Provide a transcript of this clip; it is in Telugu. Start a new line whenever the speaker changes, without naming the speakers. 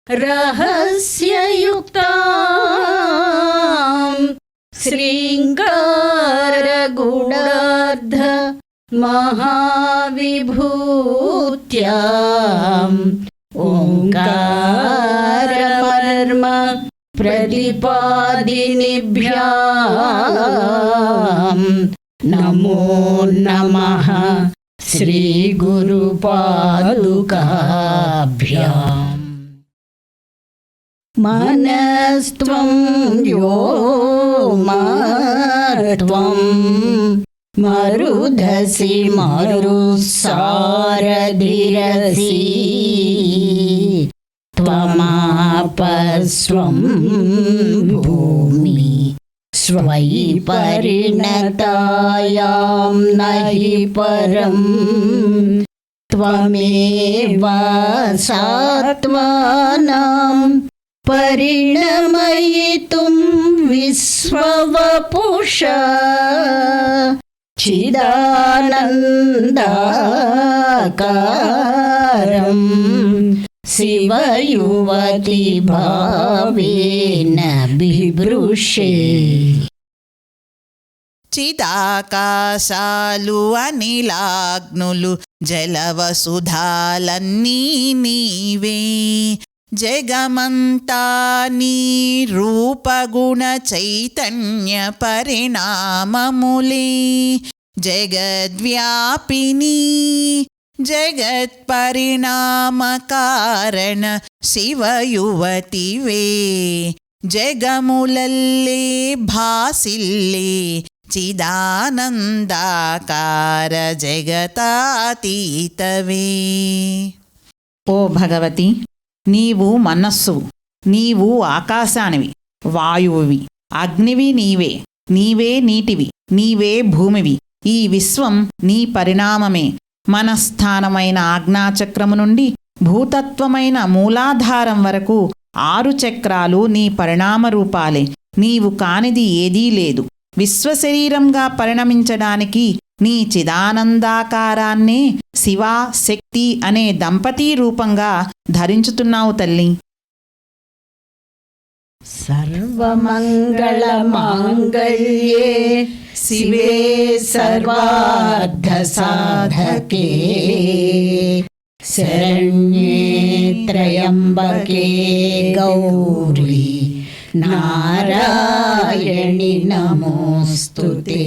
रहस्ययुक्तां श्रृङ्गारगूढार्ध महाविभूत्याम् ओङ्कारमर्म प्रतिपादिनिभ्याम् नमो नमः श्रीगुरुपादुकाभ्याम्। मनस्त्वं व्योमत्वं मरुधसि मरुसारधिरसि त्वमापस्वं भूमि स्वयि परिणतायां नहि परं त्वमेव सात्मानं परिणमयितुं विश्ववपुषा चिदानन्दाकारं शिवयुवति भावेन बिभृशे।
చిదాకాశాలు అనిలాగ్నులు జలవసుధాలన్నీ నీవే జగమంతా నీ రూపగుణ చైతన్య పరిణామములే జగద్వ్యాపిని జగత్పరిణామ కారణ శివయువతివే జగములల్లే భాసిల్లే చిదానందాకార జగతాతీతవే.
ఓ భగవతి, నీవు మనస్సువు, నీవు ఆకాశానివి, వాయువువి, అగ్నివి నీవే, నీవే నీటివి, నీవే భూమివి. ఈ విశ్వం నీ పరిణామమే. మనస్థానమైన ఆజ్ఞాచక్రము నుండి భూతత్వమైన మూలాధారం వరకు 6 చక్రాలు నీ పరిణామ రూపాలే. నీవు కానిది ఏదీ లేదు. విశ్వశరీరంగా పరిణమించడానికి నీ చిదానందాకారాన్నే శివా శక్తి అనే దంపతీ రూపంగా ధరించుతున్నావు తల్లి.
సర్వమంగళమాంగళ్యే శివే సర్వార్థసాధకే శరణ్యే త్రయంబకే గౌరీ నారాయణి నమోస్తుతే.